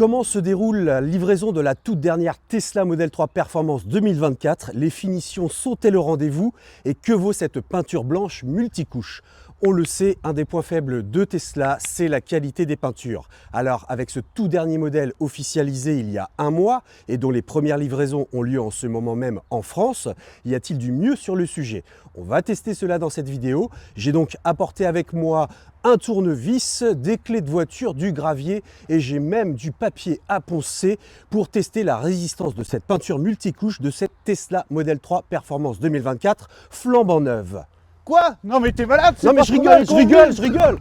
Comment se déroule la livraison de la toute dernière Tesla Model 3 Performance 2024? Les finitions sont-elles au rendez-vous? Et que vaut cette peinture blanche multicouche? On le sait, un des points faibles de Tesla, c'est la qualité des peintures. Alors, avec ce tout dernier modèle officialisé il y a un mois et dont les premières livraisons ont lieu en ce moment même en France, y a-t-il du mieux sur le sujet? On va tester cela dans cette vidéo. J'ai donc apporté avec moi un tournevis, des clés de voiture, du gravier et j'ai même du papier à poncer pour tester la résistance de cette peinture multicouche de cette Tesla Model 3 Performance 2024 flambant neuve. Quoi? Non mais t'es malade? Non mais je rigole.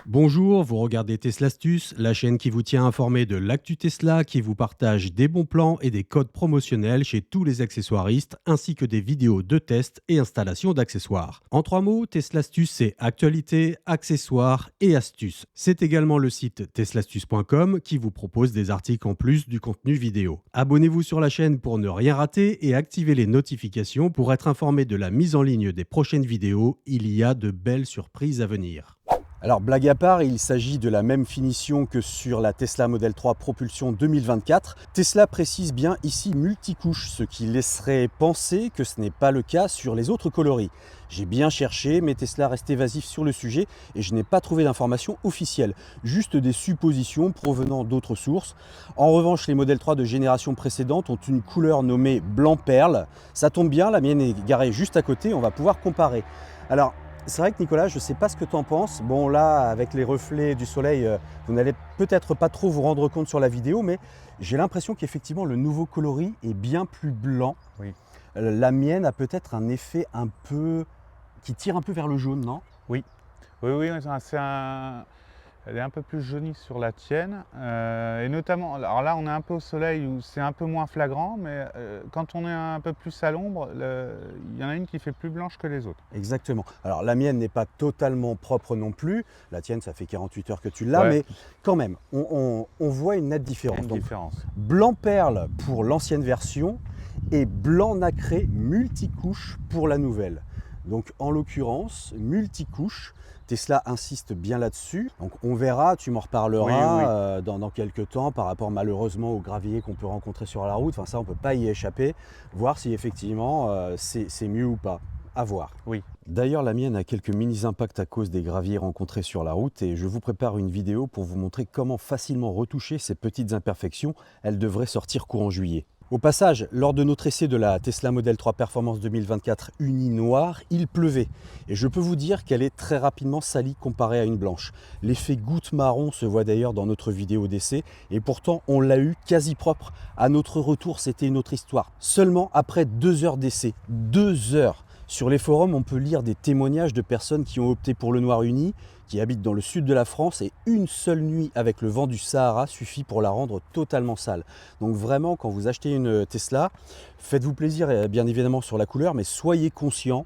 Bonjour, vous regardez Tesla Astuces, la chaîne qui vous tient informé de l'actu Tesla, qui vous partage des bons plans et des codes promotionnels chez tous les accessoiristes, ainsi que des vidéos de tests et installation d'accessoires. En 3 mots, Tesla Astuces, c'est actualité, accessoires et astuces. C'est également le site teslaastuces.com qui vous propose des articles en plus du contenu vidéo. Abonnez-vous sur la chaîne pour ne rien rater et activez les notifications pour être informé de la mise en ligne des prochaines vidéos. Il y a de belles surprises à venir. Alors blague à part, il s'agit de la même finition que sur la Tesla Model 3 Propulsion 2024. Tesla précise bien ici multicouche, ce qui laisserait penser que ce n'est pas le cas sur les autres coloris. J'ai bien cherché, mais Tesla reste évasif sur le sujet et je n'ai pas trouvé d'informations officielles, juste des suppositions provenant d'autres sources. En revanche, les Model 3 de génération précédente ont une couleur nommée blanc perle. Ça tombe bien, la mienne est garée juste à côté, on va pouvoir comparer. Alors, c'est vrai que Nicolas, je ne sais pas ce que tu en penses. Bon là, avec les reflets du soleil, vous n'allez peut-être pas trop vous rendre compte sur la vidéo, mais j'ai l'impression qu'effectivement le nouveau coloris est bien plus blanc. Oui. La mienne a peut-être un effet un peu qui tire un peu vers le jaune, non? Oui, elle est un peu plus jaunie sur la tienne. Et notamment, alors là on est un peu au soleil où c'est un peu moins flagrant, mais quand on est un peu plus à l'ombre, il y en a une qui fait plus blanche que les autres. Exactement. Alors la mienne n'est pas totalement propre non plus. La tienne, ça fait 48 heures que tu l'as, Ouais. mais quand même, on voit une nette différence. Une Donc, différence. blanc perle pour l'ancienne version et blanc nacré multicouche pour la nouvelle. Donc en l'occurrence, multicouche, Tesla insiste bien là-dessus. Donc on verra, tu m'en reparleras Oui. dans quelques temps par rapport malheureusement au gravier qu'on peut rencontrer sur la route. Enfin ça, on ne peut pas y échapper. Voir si effectivement c'est mieux ou pas. À voir. Oui. D'ailleurs, la mienne a quelques mini-impacts à cause des graviers rencontrés sur la route et je vous prépare une vidéo pour vous montrer comment facilement retoucher ces petites imperfections. Elles devraient sortir courant juillet. Au passage, lors de notre essai de la Tesla Model 3 Performance 2024 Uni Noire, il pleuvait. Et je peux vous dire qu'elle est très rapidement salie comparée à une blanche. L'effet goutte marron se voit d'ailleurs dans notre vidéo d'essai. Et pourtant, on l'a eu quasi propre. À notre retour, c'était une autre histoire. Seulement après 2 heures d'essai. 2 heures! Sur les forums, on peut lire des témoignages de personnes qui ont opté pour le noir uni, qui habitent dans le sud de la France et une seule nuit avec le vent du Sahara suffit pour la rendre totalement sale. Donc vraiment, quand vous achetez une Tesla, faites-vous plaisir bien évidemment sur la couleur, mais soyez conscient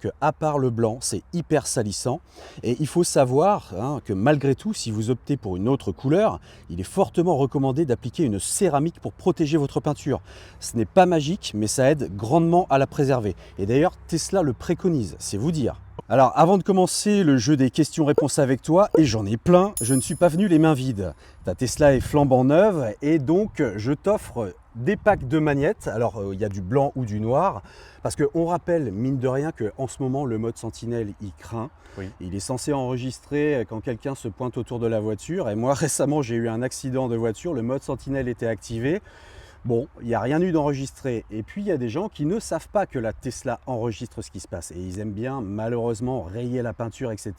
que à part le blanc, c'est hyper salissant. Et il faut savoir que malgré tout, si vous optez pour une autre couleur, il est fortement recommandé d'appliquer une céramique pour protéger votre peinture. Ce n'est pas magique, mais ça aide grandement à la préserver. Et d'ailleurs, Tesla le préconise, c'est vous dire. Alors, avant de commencer le jeu des questions-réponses avec toi, et j'en ai plein, je ne suis pas venu les mains vides. Ta Tesla est flambant neuve et donc je t'offre des packs de magnettes. Alors, il y a du blanc ou du noir, parce qu'on rappelle, mine de rien, qu'en ce moment, le mode Sentinelle, il craint. Oui. Il est censé enregistrer quand quelqu'un se pointe autour de la voiture. Et moi, récemment, j'ai eu un accident de voiture, le mode Sentinelle était activé. Bon, il n'y a rien eu d'enregistré. Et puis, il y a des gens qui ne savent pas que la Tesla enregistre ce qui se passe. Et ils aiment bien, malheureusement, rayer la peinture, etc.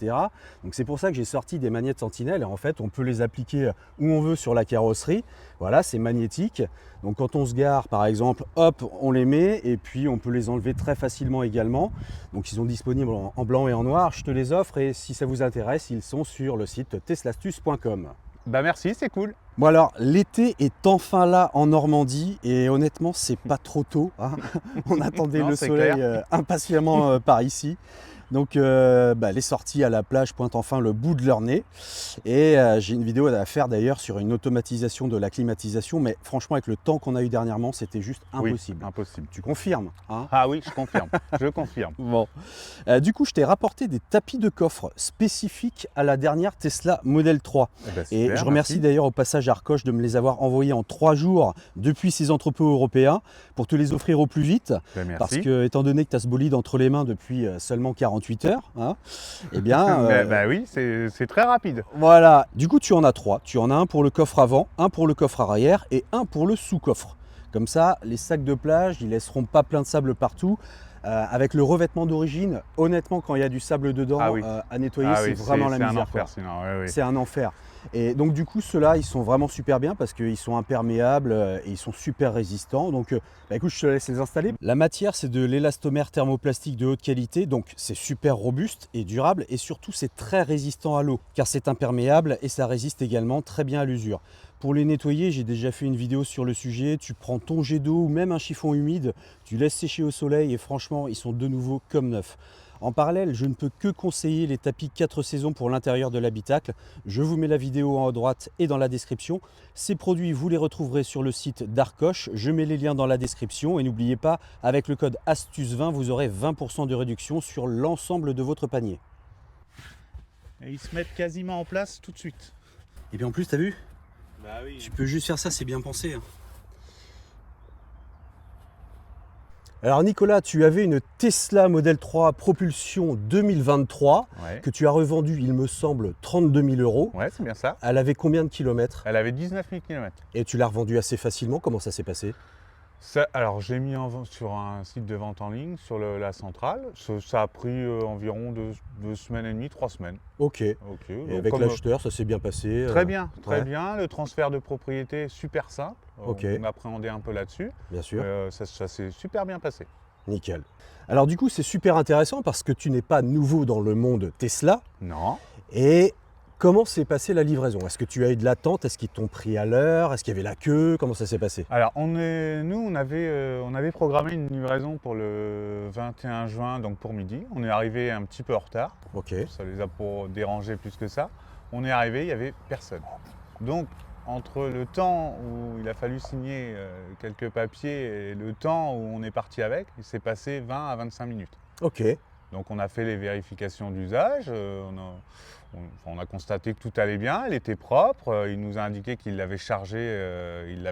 Donc, c'est pour ça que j'ai sorti des magnettes Sentinelle. Et en fait, on peut les appliquer où on veut sur la carrosserie. Voilà, c'est magnétique. Donc, quand on se gare, par exemple, hop, on les met. Et puis, on peut les enlever très facilement également. Donc, ils sont disponibles en blanc et en noir. Je te les offre. Et si ça vous intéresse, ils sont sur le site teslaastuces.com. Bah merci, c'est cool. Bon alors, l'été est enfin là en Normandie et honnêtement, c'est pas trop tôt. On attendait Non, le c'est soleil impatiemment par ici. Donc les sorties à la plage pointent enfin le bout de leur nez. Et j'ai une vidéo à faire d'ailleurs sur une automatisation de la climatisation. Mais franchement, avec le temps qu'on a eu dernièrement, c'était juste impossible. Oui, impossible. Tu confirmes Ah oui, je confirme. Je confirme. Bon. Du coup, je t'ai rapporté des tapis de coffre spécifiques à la dernière Tesla Model 3. Eh ben, Et super, je remercie merci. d'ailleurs au passage avantage Arcoche de me les avoir envoyés en 3 jours depuis ses entrepôts européens pour te les offrir au plus vite. Ben, merci. Parce que, étant donné que tu as ce bolide entre les mains depuis seulement 48 heures, hein, eh bien. Ben oui, c'est très rapide. Voilà. Du coup, tu en as 3. Tu en as un pour le coffre avant, un pour le coffre arrière et un pour le sous-coffre. Comme ça, les sacs de plage, ils laisseront pas plein de sable partout. Avec le revêtement d'origine, honnêtement, quand il y a du sable dedans, Ah oui. à nettoyer, Ah c'est oui, vraiment la c'est un misère. enfer quoi. sinon. Ouais, ouais. C'est un enfer. Et donc du coup, ceux-là, ils sont vraiment super bien parce qu'ils sont imperméables et ils sont super résistants. Donc écoute, je te laisse les installer. La matière, c'est de l'élastomère thermoplastique de haute qualité. Donc c'est super robuste et durable. Et surtout, c'est très résistant à l'eau car c'est imperméable et ça résiste également très bien à l'usure. Pour les nettoyer, j'ai déjà fait une vidéo sur le sujet. Tu prends ton jet d'eau ou même un chiffon humide, tu laisses sécher au soleil et franchement, ils sont de nouveau comme neufs. En parallèle, je ne peux que conseiller les tapis 4 saisons pour l'intérieur de l'habitacle. Je vous mets la vidéo en haut à droite et dans la description. Ces produits, vous les retrouverez sur le site d'Arcoche. Je mets les liens dans la description. Et n'oubliez pas, avec le code ASTUCE20, vous aurez 20% de réduction sur l'ensemble de votre panier. Et ils se mettent quasiment en place tout de suite. Et bien en plus, t'as vu? Bah oui. Tu peux juste faire ça, c'est bien pensé. Hein. Alors Nicolas, tu avais une Tesla Model 3 propulsion 2023 Ouais. que tu as revendue, il me semble, 32 000 euros. Ouais, c'est bien ça. Elle avait combien de kilomètres? Elle avait 19 000 km. Et tu l'as revendue assez facilement, comment ça s'est passé? Alors j'ai mis en vente sur un site de vente en ligne, sur la centrale. Ça a pris environ 2 semaines et demie, 3 semaines. Ok. Et Ok. avec comme, l'acheteur, ça s'est bien passé? très bien, très ouais. bien. Le transfert de propriété, super simple. Ok. On appréhendait un peu là-dessus. Bien sûr. Ça s'est super bien passé. Nickel. Alors du coup, c'est super intéressant parce que tu n'es pas nouveau dans le monde Tesla. Non. Et comment s'est passée la livraison? Est-ce que tu as eu de l'attente? Est-ce qu'ils t'ont pris à l'heure? Est-ce qu'il y avait la queue? Comment ça s'est passé? Alors on avait programmé une livraison pour le 21 juin, donc pour midi. On est arrivé un petit peu en retard. Ok. Ça les a pas dérangés plus que ça. On est arrivé, il n'y avait personne. Donc entre le temps où il a fallu signer quelques papiers et le temps où on est parti avec, il s'est passé 20 à 25 minutes. Ok. Donc on a fait les vérifications d'usage, on a constaté que tout allait bien, elle était propre, il nous a indiqué qu'il l'avait chargé, ils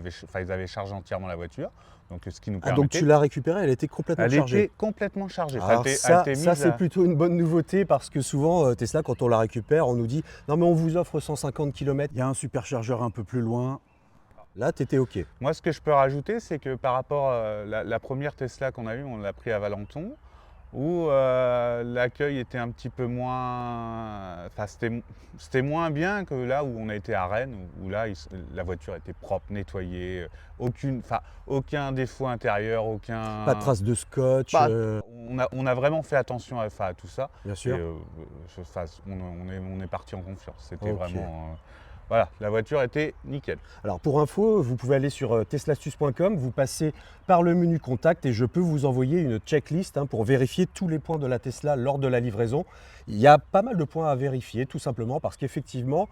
avaient chargé entièrement la voiture, donc ce qui nous Ah, donc permettait... tu l'as récupérée, elle était complètement Elle chargée. était complètement chargée. Enfin, Alors elle ça, était ça mise c'est à- plutôt une bonne nouveauté parce que souvent Tesla, quand on la récupère, on nous dit non mais on vous offre 150 km, il y a un superchargeur un peu plus loin. Là, tu étais OK. Moi, ce que je peux rajouter, c'est que par rapport à la première Tesla qu'on a eue, on l'a pris à Valenton, où l'accueil était un petit peu moins... Enfin, c'était moins bien que là où on a été à Rennes, où là, la voiture était propre, nettoyée, aucun défaut intérieur, aucun... Pas de traces de scotch. Pas- On a vraiment fait attention à tout ça. Bien Et, sûr. on est parti en confiance. C'était Ok. vraiment... voilà, la voiture était nickel. Alors pour info, vous pouvez aller sur teslastus.com, vous passez par le menu contact et je peux vous envoyer une checklist pour vérifier tous les points de la Tesla lors de la livraison. Il y a pas mal de points à vérifier tout simplement parce qu'effectivement,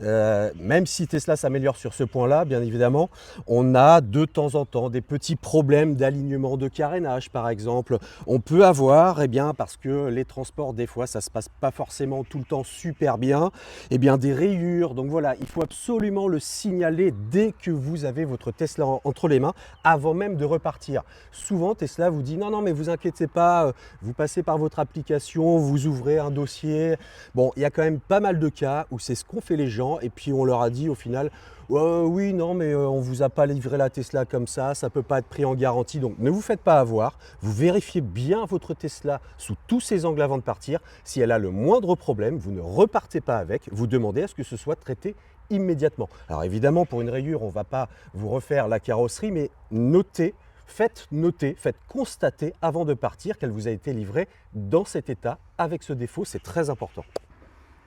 même si Tesla s'améliore sur ce point-là, bien évidemment, on a de temps en temps des petits problèmes d'alignement de carénage par exemple. On peut avoir, parce que les transports des fois ça se passe pas forcément tout le temps super bien, des rayures. Donc voilà, il faut absolument le signaler dès que vous avez votre Tesla entre les mains, avant même de repartir. Souvent Tesla vous dit non mais vous inquiétez pas, vous passez par votre application, vous ouvrez un dossier. Bon, il y a quand même pas mal de cas où c'est ce qu'ont fait les gens et puis on leur a dit au final oui non mais on vous a pas livré la Tesla comme ça peut pas être pris en garantie, donc ne vous faites pas avoir, vous vérifiez bien votre Tesla sous tous ses angles avant de partir. Si elle a le moindre problème, vous ne repartez pas avec, vous demandez à ce que ce soit traité immédiatement. Alors évidemment pour une rayure on va pas vous refaire la carrosserie, mais notez, faites constater avant de partir qu'elle vous a été livrée dans cet état avec ce défaut, c'est très important.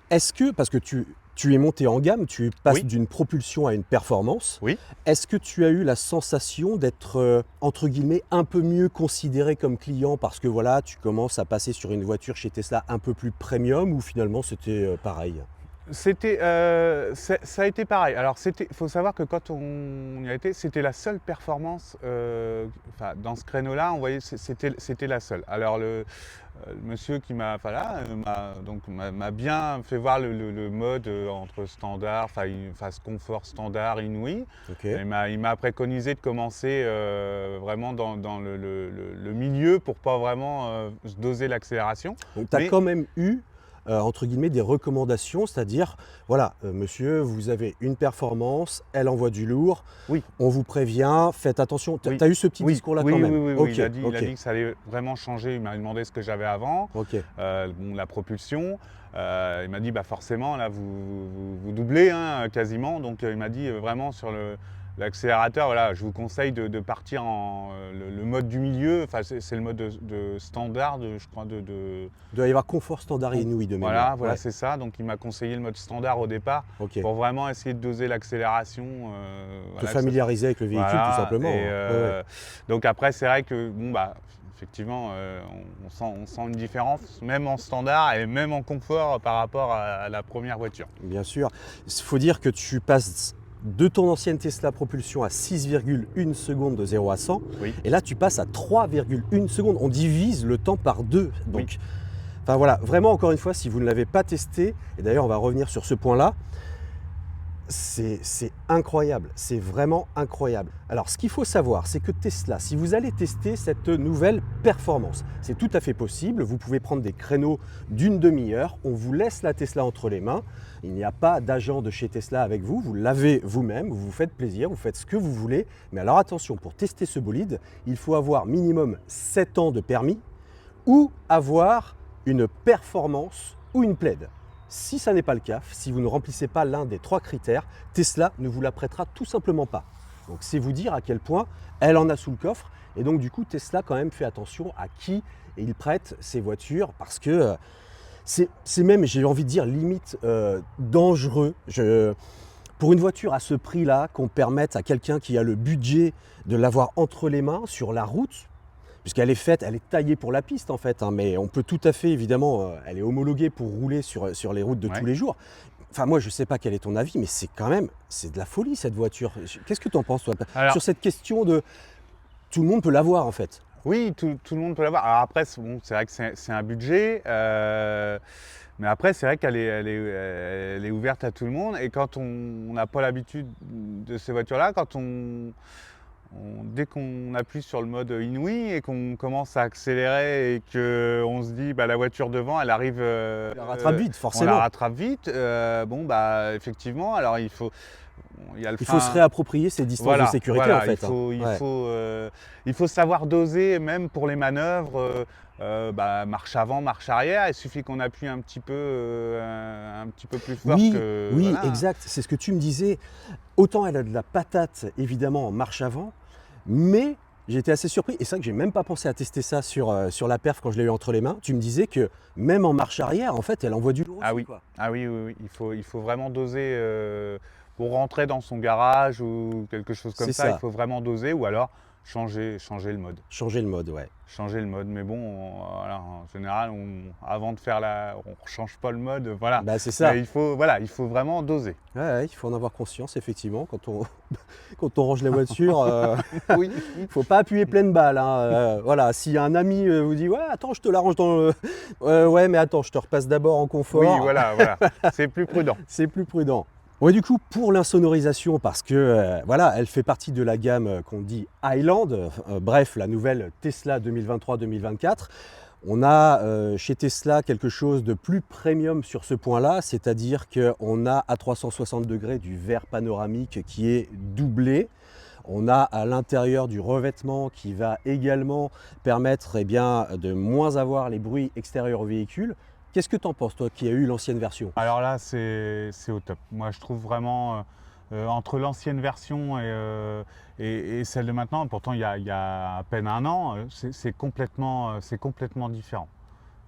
Est-ce que, parce que tu es monté en gamme, tu passes Oui. d'une propulsion à une performance, Oui. est-ce que tu as eu la sensation d'être, entre guillemets, un peu mieux considéré comme client parce que voilà, tu commences à passer sur une voiture chez Tesla un peu plus premium ou finalement c'était pareil? Ça a été pareil. Alors, faut savoir que quand on y a été, c'était la seule performance, enfin, dans ce créneau-là, on voyait, c'était la seule. Alors, le monsieur qui m'a, enfin, là, m'a bien fait voir le mode entre standard, phase confort standard, inouï. Ok. Il m'a préconisé de commencer vraiment dans le milieu pour pas vraiment doser l'accélération. Donc tu as Mais quand même eu, entre guillemets, des recommandations, c'est-à-dire, voilà, monsieur, vous avez une performance, elle envoie du lourd, oui. on vous prévient, faites attention. Tu Oui. as eu ce petit Oui, discours-là oui, quand oui, même? oui, oui, Ok, il a dit ok, que ça allait vraiment changer. Il m'a demandé ce que j'avais avant, ok. bon, la propulsion. Il m'a dit, bah forcément, là, vous doublez hein, quasiment. Donc, il m'a dit vraiment sur l'accélérateur, voilà, je vous conseille de partir en le mode du milieu. Enfin, c'est le mode de standard, je crois, Il doit y avoir confort standard et inouï de mémoire. voilà, Ouais, c'est ça. Donc, il m'a conseillé le mode standard au départ ok. pour vraiment essayer de doser l'accélération. Te Voilà, familiariser avec le véhicule, tout voilà, simplement. et Hein. Ouais, ouais. donc après, c'est vrai que, bon, bah, effectivement, on sent une différence, même en standard et même en confort par rapport à la première voiture. Bien sûr. Il faut dire que tu passes de ton ancienne Tesla propulsion à 6,1 secondes de 0 à 100. Oui. Et là, tu passes à 3,1 secondes. On divise le temps par 2. Donc, Oui. enfin voilà, vraiment, encore une fois, si vous ne l'avez pas testé, et d'ailleurs, on va revenir sur ce point-là, c'est incroyable, c'est vraiment incroyable. Alors ce qu'il faut savoir, c'est que Tesla, si vous allez tester cette nouvelle performance, c'est tout à fait possible, vous pouvez prendre des créneaux d'une demi-heure, on vous laisse la Tesla entre les mains, il n'y a pas d'agent de chez Tesla avec vous, vous l'avez vous-même, vous vous faites plaisir, vous faites ce que vous voulez, mais alors attention, pour tester ce bolide, il faut avoir minimum 7 ans de permis ou avoir une performance ou une plaide. Si ça n'est pas le cas, si vous ne remplissez pas l'un des 3 critères, Tesla ne vous la prêtera tout simplement pas. Donc c'est vous dire à quel point elle en a sous le coffre. Et donc du coup, Tesla quand même fait attention à qui il prête ses voitures parce que c'est même, j'ai envie de dire, limite dangereux. Pour une voiture à ce prix-là, qu'on permette à quelqu'un qui a le budget de l'avoir entre les mains sur la route, puisqu'elle est faite, elle est taillée pour la piste en fait, hein, mais on peut tout à fait, évidemment, elle est homologuée pour rouler sur les routes de Ouais. tous les jours. Enfin moi je sais pas quel est ton avis, mais c'est quand même, c'est de la folie cette voiture. Qu'est-ce que tu en penses toi Alors, sur cette question de tout le monde peut l'avoir en fait? oui, tout le monde peut l'avoir. Alors après, c'est vrai que c'est un budget, mais après, c'est vrai elle est ouverte à tout le monde. Et quand on n'a pas l'habitude de ces voitures-là, dès qu'on appuie sur le mode inouï et qu'on commence à accélérer et qu'on se dit, bah, la voiture devant, elle arrive, La rattrape vite, on la forcément. rattrape vite. Bon, bah, effectivement, alors il y a le Il faut se frein. réapproprier ces distances de Voilà, sécurité voilà, en fait. Hein. Ouais. il faut savoir doser même pour les manœuvres, bah, marche avant, marche arrière. Il suffit qu'on appuie un petit peu plus fort Oui, que oui, voilà. exact. C'est ce que tu me disais. Autant elle a de la patate, évidemment, en marche avant, mais j'ai été assez surpris. Et c'est vrai que j'ai même pas pensé à tester ça sur la perf quand je l'ai eu entre les mains. Tu me disais que même en marche arrière, en fait, elle envoie du lourd Ah aussi, oui, quoi. ah oui, oui, oui. Il faut vraiment doser pour rentrer dans son garage ou quelque chose comme C'est ça. Il ça. faut vraiment doser ou alors changer le mode. Changer le mode, ouais. Changer le mode, mais bon, voilà, en général, avant de faire on ne change pas le mode, voilà. Bah, c'est ça. Mais il faut vraiment doser. Ouais, ouais, il faut en avoir conscience, effectivement, quand on, quand on range la voiture. Oui, Faut pas appuyer pleine balle. Hein. Voilà, si un ami vous dit ouais, attends, je te la range dans le. Ouais, mais attends, je te repasse d'abord en confort. oui, voilà, c'est plus prudent. C'est plus prudent. Ouais, du coup, pour l'insonorisation, parce que voilà, elle fait partie de la gamme qu'on dit Highland, bref, la nouvelle Tesla 2023-2024. On a chez Tesla quelque chose de plus premium sur ce point-là, c'est-à-dire qu'on a à 360 degrés du verre panoramique qui est doublé. On a à l'intérieur du revêtement qui va également permettre de moins avoir les bruits extérieurs au véhicule. Qu'est-ce que tu en penses, toi, qui as eu l'ancienne version? Alors là, c'est au top. Moi, je trouve vraiment, entre l'ancienne version et celle de maintenant, pourtant il y a à peine un an, c'est complètement différent.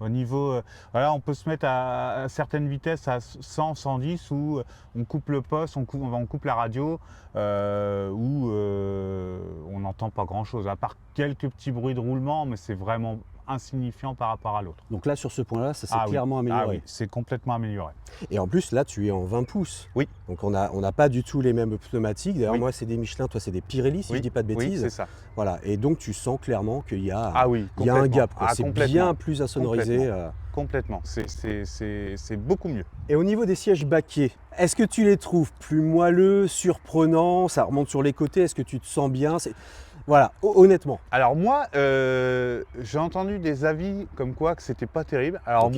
Au niveau, voilà, on peut se mettre à certaines vitesses à 100, 110 où on coupe le poste, on coupe la radio, où on n'entend pas grand-chose, à part quelques petits bruits de roulement, mais c'est vraiment insignifiant par rapport à l'autre. Donc là, sur ce point-là, ça s'est Ah oui. clairement Ah amélioré. oui, c'est complètement amélioré. Et en plus, là, tu es en 20 pouces. Oui. Donc on n'a pas du tout les mêmes pneumatiques. D'ailleurs, Oui. moi, c'est des Michelin, toi, c'est des Pirelli, si Oui, je dis pas de oui, bêtises. c'est ça. Voilà. Et donc, tu sens clairement qu'il y a, Ah oui, il y a un complètement. gap, quoi. Ah, C'est complètement. bien plus insonorisé. Complètement. Complètement. C'est beaucoup mieux. Et au niveau des sièges baquets, est-ce que tu les trouves plus moelleux, surprenants? Ça remonte sur les côtés, est-ce que tu te sens bien? Voilà, honnêtement. Alors moi, j'ai entendu des avis comme quoi que c'était pas terrible. Alors Ok.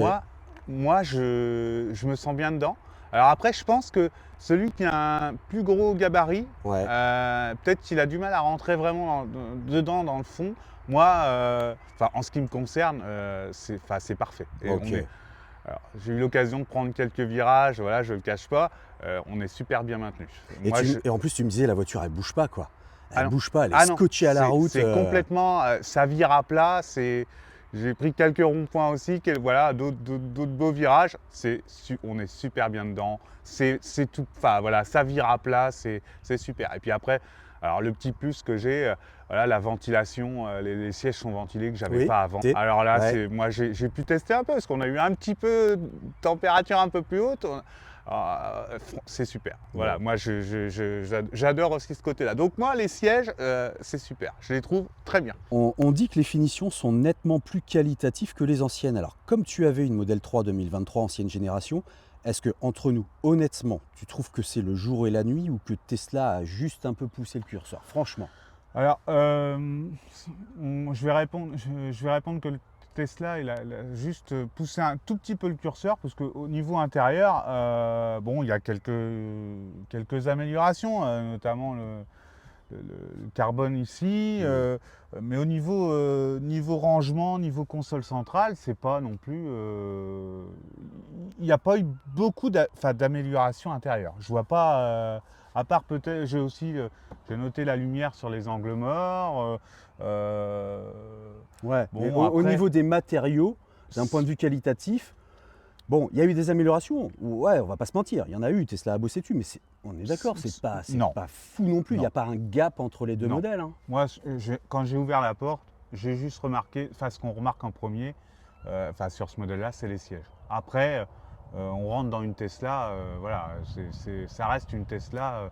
moi je me sens bien dedans. Alors après, je pense que celui qui a un plus gros gabarit, Ouais. peut-être qu'il a du mal à rentrer vraiment dedans, dans le fond. Moi, en ce qui me concerne, c'est parfait. Et Ok. alors, j'ai eu l'occasion de prendre quelques virages, voilà, je ne le cache pas, on est super bien maintenu. Et, Moi, et en plus, tu me disais, la voiture, elle bouge pas, quoi. Ah Elle non. bouge pas, elle est Ah non, scotchée à la route. C'est complètement, ça vire à plat. J'ai pris quelques ronds-points aussi, voilà, d'autres beaux virages. On est super bien dedans. C'est tout, enfin voilà, ça vire à plat, c'est super. Et puis après, alors le petit plus que j'ai, voilà, la ventilation, les sièges sont ventilés que j'avais Oui, pas avant. t'es- Alors là, ouais. moi j'ai pu tester un peu parce qu'on a eu un petit peu de température un peu plus haute. C'est super. Voilà, Bon. moi j'adore aussi ce côté-là. Donc moi les sièges, c'est super. Je les trouve très bien. On dit que les finitions sont nettement plus qualitatives que les anciennes. Alors, comme tu avais une Model 3 2023 ancienne génération, est-ce que, entre nous, honnêtement, tu trouves que c'est le jour et la nuit ou que Tesla a juste un peu poussé le curseur? Franchement. Alors, je vais répondre que le Tesla, il a juste poussé un tout petit peu le curseur parce qu'au niveau intérieur, bon, il y a quelques améliorations, notamment le carbone ici, mais au niveau rangement, niveau console centrale, c'est pas non plus. Il n'y a pas eu beaucoup d'améliorations intérieures. Je vois pas, à part peut-être, j'ai noté la lumière sur les angles morts. Ouais. Bon, Mais au après- niveau des matériaux, d'un point de vue qualitatif, bon, il y a eu des améliorations. Ouais, on va pas se mentir. Il y en a eu. Tesla a bossé dessus, mais on est d'accord, c'est Non. pas fou non plus. Il n'y a Non. pas un gap entre les deux Non. modèles. Hein. Moi, quand j'ai ouvert la porte, j'ai juste remarqué, ce qu'on remarque en premier, sur ce modèle-là, c'est les sièges. Après, on rentre dans une Tesla, voilà, ça reste une Tesla.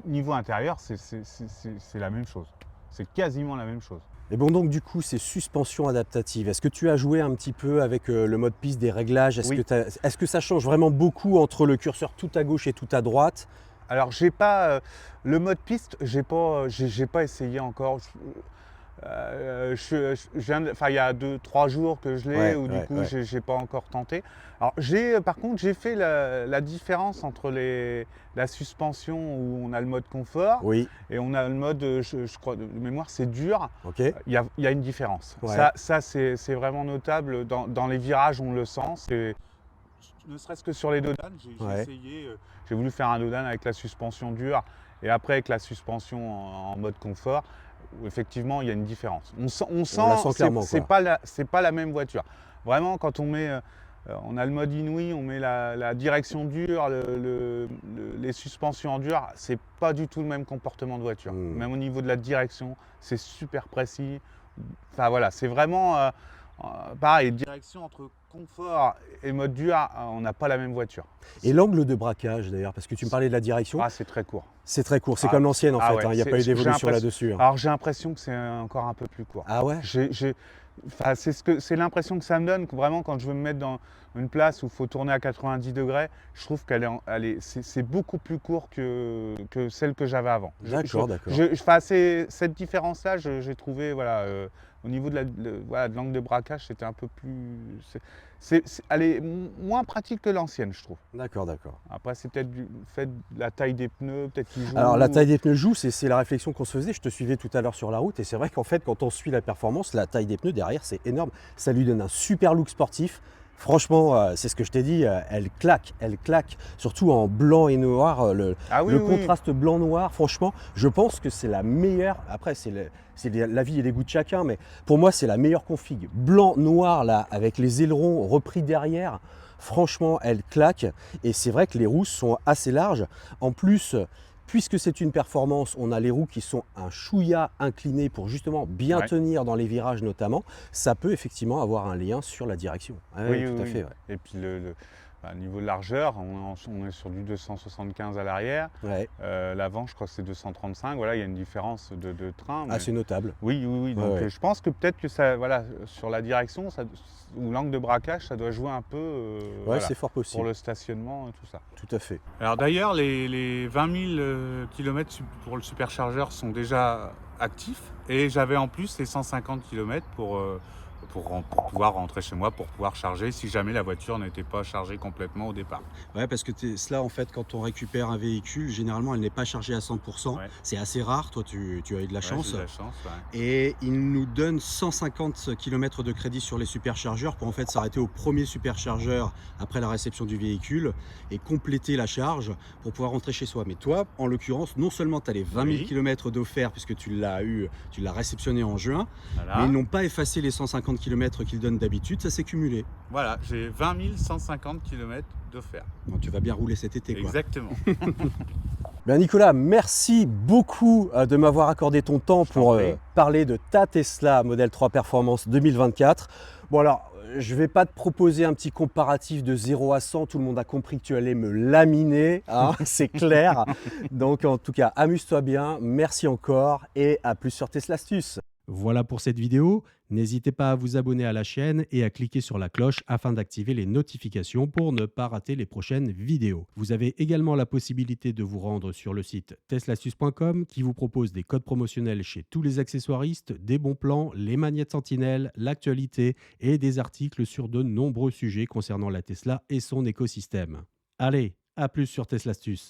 Niveau intérieur, c'est la même chose. C'est quasiment la même chose. Et bon, donc du coup, ces suspensions adaptatives, est-ce que tu as joué un petit peu avec le mode piste des réglages? Est-ce Oui. est-ce que ça change vraiment beaucoup entre le curseur tout à gauche et tout à droite? Alors, j'ai pas le mode piste, j'ai pas essayé encore. Il y a 2-3 jours que je l'ai, Ouais, ou du ouais, coup, ouais. j'ai pas encore tenté. Alors, par contre, j'ai fait la différence entre la suspension où on a le mode confort Oui, et on a le mode, je crois, de mémoire, c'est dur. ok. Il y a une différence. Ouais. Ça c'est vraiment notable. Dans les virages, on le sent. Ne serait-ce que sur les dodanes, j'ai Ouais. essayé. J'ai voulu faire un dodane avec la suspension dure et après avec la suspension en mode confort. Où effectivement, il y a une différence. On sent, la sent clairement, c'est quoi. pas la même voiture. Vraiment, quand on met, on a le mode Inouï, on met la direction dure, les suspensions en dur, c'est pas du tout le même comportement de voiture. Mm. Même au niveau de la direction, c'est super précis. Enfin voilà, c'est vraiment pareil, direction entre confort et mode dur, on n'a pas la même voiture. Et l'angle de braquage d'ailleurs, parce que tu me parlais de la direction, Ah, c'est très court. c'est très court, c'est Ah, comme l'ancienne en ah fait, ouais, hein, il n'y a c'est- pas eu j'ai d'évolution l'impression- là-dessus. Hein. Alors j'ai l'impression que c'est encore un peu plus court. Ah ouais? C'est l'impression que ça me donne, que vraiment quand je veux me mettre dans une place où il faut tourner à 90 degrés, je trouve c'est beaucoup plus court que celle que j'avais avant. D'accord, d'accord. Cette différence-là, j'ai trouvé, voilà, au niveau voilà, de l'angle de braquage, c'était un peu plus. Elle est moins pratique que l'ancienne, je trouve. D'accord, d'accord. Après, c'est peut-être du fait de la taille des pneus, peut-être qu'ils jouent. Alors la taille des pneus joue, c'est la réflexion qu'on se faisait. Je te suivais tout à l'heure sur la route et c'est vrai qu'en fait, quand on suit la performance, la taille des pneus derrière, c'est énorme. Ça lui donne un super look sportif. Franchement, c'est ce que je t'ai dit, elle claque, surtout en blanc et noir, Ah oui, le oui, contraste blanc-noir, franchement, je pense que c'est la meilleure, après c'est l'avis et les goûts de chacun, mais pour moi c'est la meilleure config. Blanc-noir là, avec les ailerons repris derrière, franchement elle claque, et c'est vrai que les roues sont assez larges, en plus puisque c'est une performance, on a les roues qui sont un chouïa inclinées pour justement bien Ouais. tenir dans les virages notamment. Ça peut effectivement avoir un lien sur la direction. Ah oui, tout à fait. Ouais. Et puis niveau de largeur, on est sur du 275 à l'arrière. Ouais. L'avant, je crois que c'est 235. Voilà, il y a une différence de train. Mais... Assez notable. Oui. Donc Ouais. je pense que peut-être que ça, voilà, sur la direction ou l'angle de braquage, ça doit jouer un peu Ouais, voilà, c'est fort pour possible. le stationnement et tout ça. Tout à fait. Alors d'ailleurs, les 20 000 km pour le superchargeur sont déjà actifs et j'avais en plus les 150 km pour pouvoir rentrer chez moi, pour pouvoir charger si jamais la voiture n'était pas chargée complètement au départ. Ouais, parce que Tesla, en fait, quand on récupère un véhicule, généralement, elle n'est pas chargée à 100%. Ouais. C'est assez rare. Toi, tu as eu de la Ouais, chance. j'ai de la chance, ouais. Et il nous donne 150 km de crédit sur les superchargeurs pour en fait s'arrêter au premier superchargeur après la réception du véhicule et compléter la charge pour pouvoir rentrer chez soi. Mais toi, en l'occurrence, non seulement tu as les 20 000 Oui. km d'offert puisque tu l'as réceptionné en juin, Voilà. mais ils n'ont pas effacé les 150 km qu'ils donnent d'habitude, ça s'est cumulé. Voilà, j'ai 20 150 km d'offert. Donc tu vas bien rouler cet été, quoi. Exactement. Bien Nicolas, merci beaucoup de m'avoir accordé ton temps Je t'en pour prie. parler de ta Tesla Model 3 Performance 2024. Bon alors, je ne vais pas te proposer un petit comparatif de 0 à 100, tout le monde a compris que tu allais me laminer, hein, c'est clair. Donc en tout cas, amuse-toi bien, merci encore et à plus sur Tesla Astuce. Voilà pour cette vidéo. N'hésitez pas à vous abonner à la chaîne et à cliquer sur la cloche afin d'activer les notifications pour ne pas rater les prochaines vidéos. Vous avez également la possibilité de vous rendre sur le site teslastuce.com qui vous propose des codes promotionnels chez tous les accessoiristes, des bons plans, les manettes Sentinelle, l'actualité et des articles sur de nombreux sujets concernant la Tesla et son écosystème. Allez, à plus sur Tesla Astuce.